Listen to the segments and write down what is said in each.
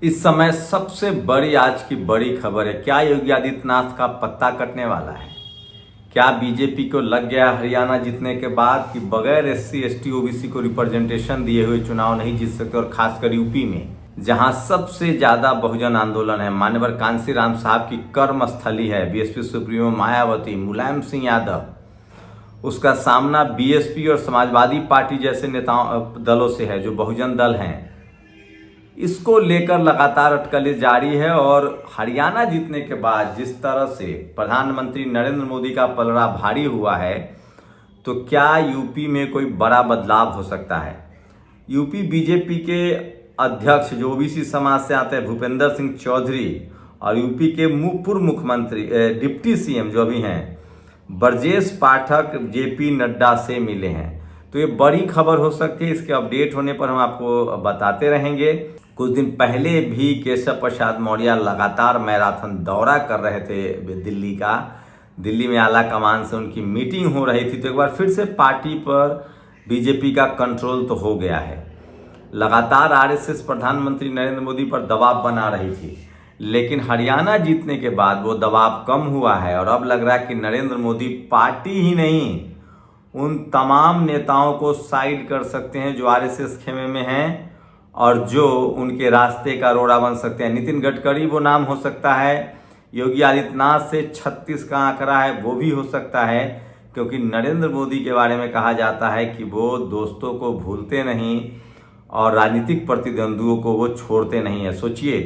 इस समय सबसे बड़ी आज की बड़ी खबर है, क्या योगी आदित्यनाथ का पत्ता कटने वाला है? क्या बीजेपी को लग गया हरियाणा जीतने के बाद कि बगैर एससी एसटी ओबीसी को रिप्रेजेंटेशन दिए हुए चुनाव नहीं जीत सकते? और खासकर यूपी में जहां सबसे ज्यादा बहुजन आंदोलन है, मान्यवर कांशीराम साहब की कर्म स्थली है, बीएसपी सुप्रीमो मायावती, मुलायम सिंह यादव, उसका सामना बीएसपी और समाजवादी पार्टी जैसे नेताओं दलों से है जो बहुजन दल हैं। इसको लेकर लगातार अटकलें जारी है और हरियाणा जीतने के बाद जिस तरह से प्रधानमंत्री नरेंद्र मोदी का पलड़ा भारी हुआ है, तो क्या यूपी में कोई बड़ा बदलाव हो सकता है? यूपी बीजेपी के अध्यक्ष जो ओबीसी समाज से आते हैं, भूपेंद्र सिंह चौधरी, और यूपी के पूर्व मुख्यमंत्री डिप्टी सीएम जो अभी हैं ब्रजेश पाठक जेपी नड्डा से मिले हैं। तो ये बड़ी खबर हो सकती है, इसके अपडेट होने पर हम आपको बताते रहेंगे। कुछ दिन पहले भी केशव प्रसाद मौर्य लगातार मैराथन दौरा कर रहे थे दिल्ली का। दिल्ली में आला कमान से उनकी मीटिंग हो रही थी, तो एक बार फिर से पार्टी पर बीजेपी का कंट्रोल तो हो गया है। लगातार आरएसएस प्रधानमंत्री नरेंद्र मोदी पर दबाव बना रही थी, लेकिन हरियाणा जीतने के बाद वो दबाव कम हुआ है और अब लग रहा है कि नरेंद्र मोदी पार्टी ही नहीं, उन तमाम नेताओं को साइड कर सकते हैं जो आरएसएस खेमे में हैं और जो उनके रास्ते का रोड़ा बन सकते हैं। नितिन गडकरी वो नाम हो सकता है, योगी आदित्यनाथ से 36 का आंकड़ा है वो भी हो सकता है, क्योंकि नरेंद्र मोदी के बारे में कहा जाता है कि वो दोस्तों को भूलते नहीं और राजनीतिक प्रतिद्वंदियों को वो छोड़ते नहीं है। सोचिए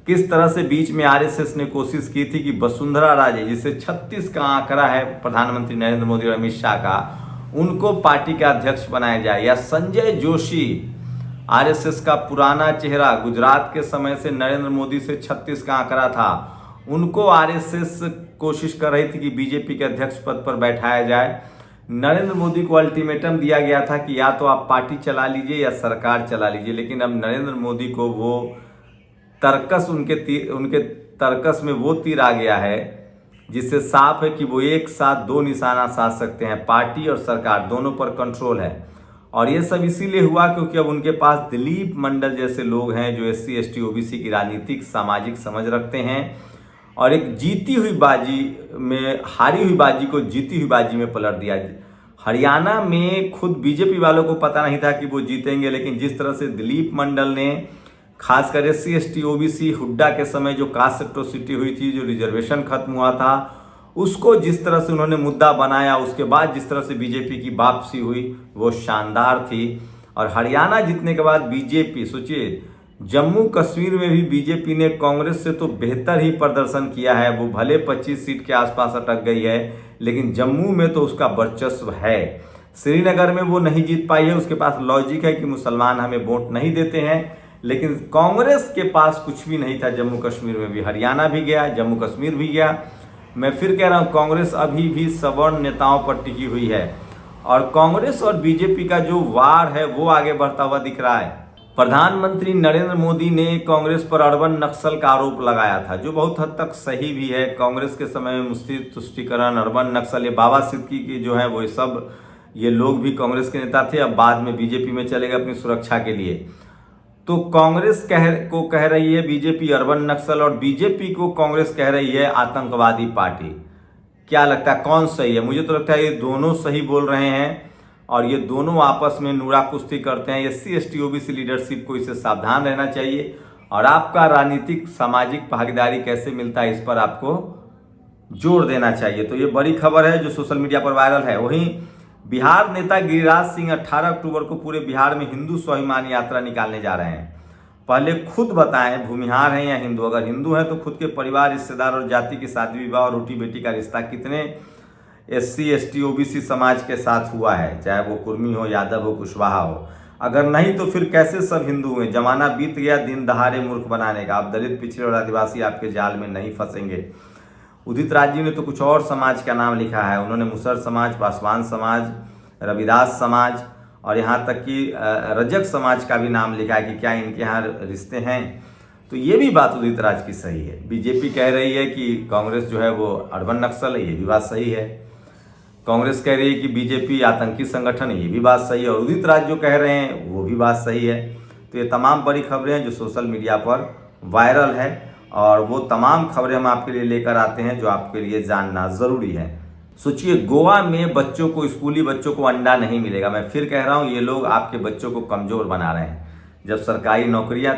किस तरह से बीच में आरएसएस ने कोशिश की थी कि वसुंधरा राजे, जिसे 36 का आंकड़ा है प्रधानमंत्री नरेंद्र मोदी और अमित शाह का, उनको पार्टी का अध्यक्ष बनाया जाए, या संजय जोशी आरएसएस का पुराना चेहरा, गुजरात के समय से नरेंद्र मोदी से 36 का आंकड़ा था, उनको आरएसएस कोशिश कर रही थी कि बीजेपी के अध्यक्ष पद पर बैठाया जाए। नरेंद्र मोदी को अल्टीमेटम दिया गया था कि या तो आप पार्टी चला लीजिए या सरकार चला लीजिए, लेकिन अब नरेंद्र मोदी को वो तर्कस उनके तर्कस में वो तीर आ गया है जिससे साफ है कि वो एक साथ दो निशाना साध सकते हैं, पार्टी और सरकार दोनों पर कंट्रोल है। और ये सब इसीलिए हुआ क्योंकि अब उनके पास दिलीप मंडल जैसे लोग हैं जो एससी एसटी ओबीसी की राजनीतिक सामाजिक समझ रखते हैं और एक जीती हुई बाजी में हारी हुई बाजी को जीती हुई बाजी में पलट दिया। हरियाणा में खुद बीजेपी वालों को पता नहीं था कि वो जीतेंगे, लेकिन जिस तरह से दिलीप मंडल ने खासकर एससी एसटी ओबीसी हुड्डा के समय जो कास्ट एट्रोसिटी हुई थी, जो रिजर्वेशन खत्म हुआ था, उसको जिस तरह से उन्होंने मुद्दा बनाया, उसके बाद जिस तरह से बीजेपी की वापसी हुई वो शानदार थी। और हरियाणा जीतने के बाद बीजेपी, सोचिए जम्मू कश्मीर में भी बीजेपी ने कांग्रेस से तो बेहतर ही प्रदर्शन किया है। वो भले 25 सीट के आसपास अटक गई है, लेकिन जम्मू में तो उसका वर्चस्व है। श्रीनगर में वो नहीं जीत पाई है, उसके पास लॉजिक है कि मुसलमान हमें वोट नहीं देते हैं, लेकिन कांग्रेस के पास कुछ भी नहीं था जम्मू कश्मीर में भी। हरियाणा भी गया, जम्मू कश्मीर भी गया। मैं फिर कह रहा हूँ, कांग्रेस अभी भी सवर्ण नेताओं पर टिकी हुई है और कांग्रेस और बीजेपी का जो वार है वो आगे बढ़ता हुआ दिख रहा है। प्रधानमंत्री नरेंद्र मोदी ने कांग्रेस पर अर्बन नक्सल का आरोप लगाया था, जो बहुत हद तक सही भी है। कांग्रेस के समय में मुस्लिम तुष्टीकरण, अर्बन नक्सल, ये बाबा सिद्दीकी की जो है वो सब ये लोग भी कांग्रेस के नेता थे, अब बाद में बीजेपी में चले गए अपनी सुरक्षा के लिए। तो कांग्रेस कह रही है बीजेपी अर्बन नक्सल और बीजेपी को कांग्रेस कह रही है आतंकवादी पार्टी। क्या लगता है कौन सही है? मुझे तो लगता है ये दोनों सही बोल रहे हैं और ये दोनों आपस में नूरा कुश्ती करते हैं। एससी एसटी ओबीसी लीडरशिप को इससे सावधान रहना चाहिए और आपका राजनीतिक सामाजिक भागीदारी कैसे मिलता है इस पर आपको जोर देना चाहिए। तो ये बड़ी खबर है जो सोशल मीडिया पर वायरल है। वहीं बिहार नेता गिरिराज सिंह 18 अक्टूबर को पूरे बिहार में हिंदू स्वाभिमान यात्रा निकालने जा रहे हैं। पहले खुद बताएं भूमिहार हैं या हिंदू। अगर हिंदू हैं तो खुद के परिवार, रिश्तेदार और जाति की शादी विवाह और रोटी बेटी का रिश्ता कितने एससी एसटी ओबीसी समाज के साथ हुआ है, चाहे वो कुर्मी हो, यादव हो, कुशवाहा हो। अगर नहीं तो फिर कैसे सब हिंदू हुए? जमाना बीत गया दिन दहाड़े मूर्ख बनाने का। अब दलित, पिछड़े और आदिवासी आपके जाल में नहीं फंसेंगे। उदित राज जी ने तो कुछ और समाज का नाम लिखा है। उन्होंने मुसर समाज, पासवान समाज, रविदास समाज और यहाँ तक कि रजक समाज का भी नाम लिखा है कि क्या इनके यहाँ रिश्ते हैं। तो ये भी बात उदित राज की सही है। बीजेपी कह रही है कि कांग्रेस जो है वो अर्बन नक्सल है, ये भी बात सही है। कांग्रेस कह रही है कि बीजेपी आतंकी संगठन है, ये भी बात सही है। और उदित राज जो कह रहे हैं वो भी बात सही है। तो ये तमाम बड़ी खबरें हैं जो सोशल मीडिया पर वायरल है और वो तमाम खबरें हम आपके लिए लेकर आते हैं जो आपके लिए जानना ज़रूरी है। सोचिए, गोवा में बच्चों को, स्कूली बच्चों को अंडा नहीं मिलेगा। मैं फिर कह रहा हूँ, ये लोग आपके बच्चों को कमज़ोर बना रहे हैं। जब सरकारी नौकरियां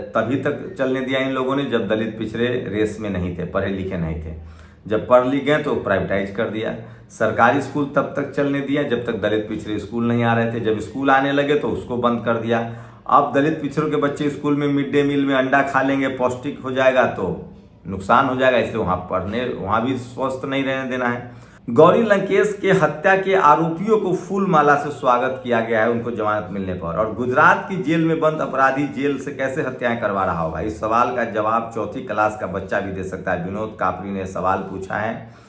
तभी तक चलने दिया इन लोगों ने जब दलित पिछड़े रेस में नहीं थे, पढ़े लिखे नहीं थे। जब पढ़ लिख गए तो प्राइवेटाइज कर दिया। सरकारी स्कूल तब तक चलने दिया जब तक दलित पिछड़े स्कूल नहीं आ रहे थे। जब स्कूल आने लगे तो उसको बंद कर दिया। अब दलित पिछड़ों के बच्चे स्कूल में मिड डे मील में अंडा खा लेंगे, पौष्टिक हो जाएगा तो नुकसान हो जाएगा, इसलिए वहाँ भी स्वस्थ नहीं रहने देना है। गौरी लंकेश के हत्या के आरोपियों को फूल माला से स्वागत किया गया है उनको जमानत मिलने पर। और गुजरात की जेल में बंद अपराधी जेल से कैसे हत्याएं करवा रहा होगा, इस सवाल का जवाब चौथी क्लास का बच्चा भी दे सकता है। विनोद कापरी ने सवाल पूछा है।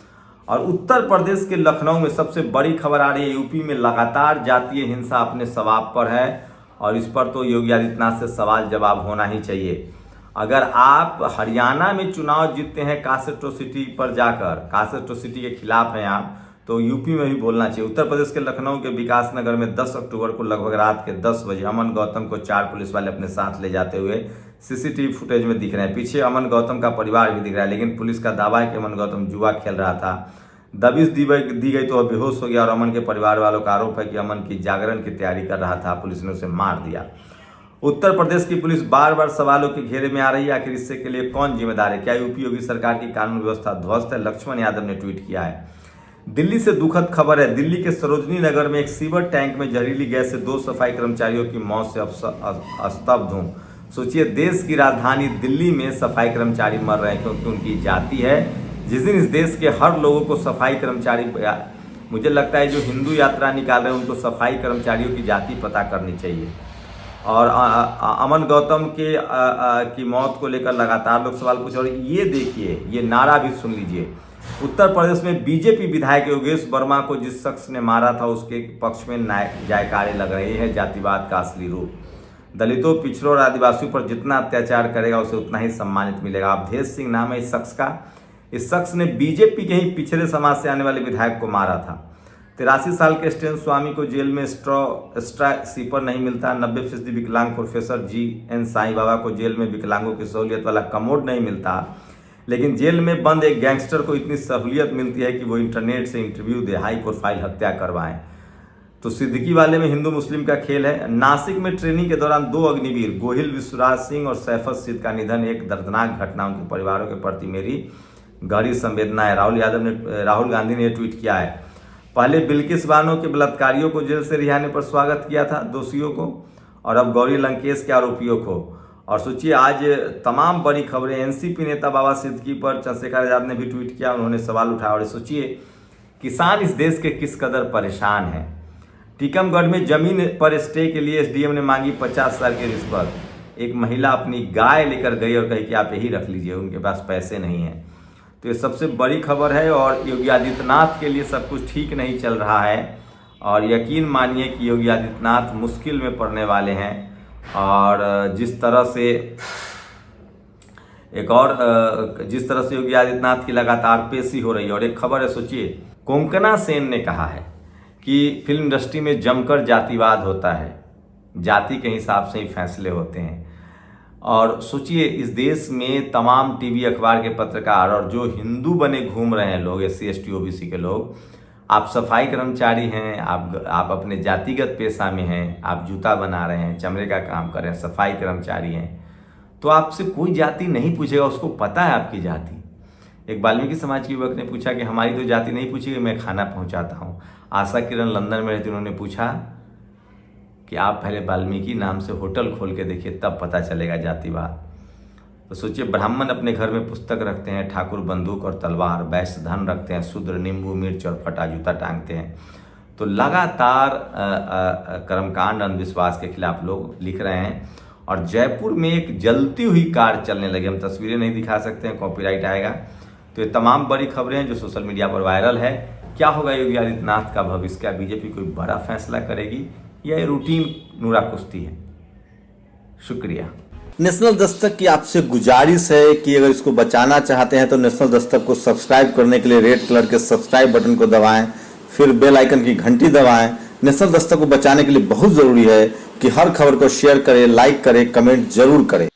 और उत्तर प्रदेश के लखनऊ में सबसे बड़ी खबर आ रही है, यूपी में लगातार जातीय हिंसा अपने शबाब पर है और इस पर तो योगी आदित्यनाथ से सवाल जवाब होना ही चाहिए। अगर आप हरियाणा में चुनाव जीतते हैं कास्ट एट्रोसिटी पर जाकर, कास्ट एट्रोसिटी के खिलाफ हैं आप, तो यूपी में भी बोलना चाहिए। उत्तर प्रदेश के लखनऊ के विकास नगर में 10 अक्टूबर को लगभग रात के 10 बजे अमन गौतम को 4 पुलिस वाले अपने साथ ले जाते हुए सीसीटीवी फुटेज में दिख रहे हैं। पीछे अमन गौतम का परिवार भी दिख रहा है, लेकिन पुलिस का दावा है कि अमन गौतम जुआ खेल रहा था। दबिश दी गई तो वह बेहोश हो गया और अमन के परिवार वालों का आरोप है कि अमन की जागरण की तैयारी कर रहा था, पुलिस ने उसे मार दिया। उत्तर प्रदेश की पुलिस बार बार सवालों के घेरे में आ रही है, आखिर इससे के लिए कौन जिम्मेदार है? क्या यूपी योगी सरकार की कानून व्यवस्था ध्वस्त है? लक्ष्मण यादव ने ट्वीट किया है। दिल्ली से दुखद खबर है। दिल्ली के सरोजनी नगर में एक सीवर टैंक में जहरीली गैस से 2 सफाई कर्मचारियों की मौत से स्तब्ध हूं। सोचिए, देश की राजधानी दिल्ली में सफाई कर्मचारी मर रहे हैं क्योंकि उनकी जाति है। जिस दिन इस देश के हर लोगों को सफाई कर्मचारी, मुझे लगता है जो हिंदू यात्रा निकाल रहे हैं उनको सफाई कर्मचारियों की जाति पता करनी चाहिए। और अमन गौतम की मौत को लेकर लगातार लोग सवाल पूछ रहे हैं। और ये देखिए, ये नारा भी सुन लीजिए। उत्तर प्रदेश में बीजेपी विधायक योगेश वर्मा को जिस शख्स ने मारा था उसके पक्ष में जयकारे लग रहे हैं। जातिवाद का असली रूप। दलितों, पिछड़ों और आदिवासियों पर जितना अत्याचार करेगा उसे उतना ही सम्मानित मिलेगा। अवधेश सिंह नाम है इस शख्स का। इस शख्स ने बीजेपी के ही पिछड़े समाज से आने वाले विधायक को मारा था। 83 साल के स्टेन स्वामी को जेल में एक्स्ट्रा सीपर नहीं मिलता। 90% विकलांग प्रोफेसर GN साईं बाबा को जेल में विकलांगों की सहूलियत वाला कमोड नहीं मिलता, लेकिन जेल में बंद एक गैंगस्टर को इतनी सहूलियत मिलती है कि वो इंटरनेट से इंटरव्यू दे, हाई प्रोफाइल हत्या करवाएं। तो सिद्दीकी वाले में हिंदू मुस्लिम का खेल है। नासिक में ट्रेनिंग के दौरान 2 अग्निवीर गोहिल विश्वराज सिंह और सैफत सिद्ध का निधन एक दर्दनाक घटना। उनके परिवारों के प्रति मेरी गहरी संवेदना है। राहुल गांधी ने ट्वीट किया है। पहले बिल्किस बानो के बलात्कारियों को जेल से रिहाने पर स्वागत किया था, दोषियों को, और अब गौरी लंकेश के आरोपियों को। और सोचिए, आज तमाम बड़ी खबरें। एनसीपी नेता बाबा सिद्दीकी पर चंद्रशेखर आजाद ने भी ट्वीट किया, उन्होंने सवाल उठाया। और सोचिए, किसान इस देश के किस कदर परेशान हैं। टीकमगढ़ में जमीन पर स्टे के लिए SDM ने मांगी 50,000 की रिश्वत। एक महिला अपनी गाय लेकर गई और कही कि आप यही रख लीजिए, उनके पास पैसे नहीं हैं। तो ये सबसे बड़ी खबर है और योगी आदित्यनाथ के लिए सब कुछ ठीक नहीं चल रहा है। और यकीन मानिए कि योगी आदित्यनाथ मुश्किल में पड़ने वाले हैं। और जिस तरह से योगी आदित्यनाथ की लगातार पेशी हो रही है। और एक खबर है, सोचिए, कोंकणा सेन ने कहा है कि फिल्म इंडस्ट्री में जमकर जातिवाद होता है, जाति के हिसाब से ही फैसले होते हैं। और सोचिए, इस देश में तमाम टीवी अखबार के पत्रकार और जो हिंदू बने घूम रहे हैं लोग, SC ST OBC के लोग, आप सफाई कर्मचारी हैं, आप अपने जातिगत पेशा में हैं, आप जूता बना रहे हैं, चमड़े का काम कर रहे हैं, सफाई कर्मचारी हैं, तो आपसे कोई जाति नहीं पूछेगा, उसको पता है आपकी जाति। एक वाल्मीकि समाज के युवक ने पूछा कि हमारी तो जाति नहीं पूछेगी, मैं खाना पहुंचाता हूं। आशा किरण लंदन में रहती, उन्होंने पूछा कि आप पहले वाल्मीकि नाम से होटल खोल के देखिए, तब पता चलेगा जातिवाद। तो सोचिए, ब्राह्मण अपने घर में पुस्तक रखते हैं, ठाकुर बंदूक और तलवार, वैश्य धन रखते हैं, शूद्र नींबू मिर्च और फटा जूता टांगते हैं। तो लगातार कर्मकांड, अंधविश्वास के खिलाफ लोग लिख रहे हैं। और जयपुर में एक जलती हुई कार चलने लगी। हम तस्वीरें नहीं दिखा सकते हैं, कॉपीराइट आएगा। तो ये तमाम बड़ी खबरें हैं जो सोशल मीडिया पर वायरल है। क्या होगा योगी आदित्यनाथ का भविष्य? क्या बीजेपी कोई बड़ा फैसला करेगी या ये रूटीन नूरा कुश्ती है? शुक्रिया। नेशनल दस्तक की आपसे गुजारिश है कि अगर इसको बचाना चाहते हैं तो नेशनल दस्तक को सब्सक्राइब करने के लिए रेड कलर के सब्सक्राइब बटन को दबाएं, फिर बेल आइकन की घंटी दबाएं। नेशनल दस्तक को बचाने के लिए बहुत जरूरी है कि हर खबर को शेयर करें, लाइक करें, कमेंट जरूर करें।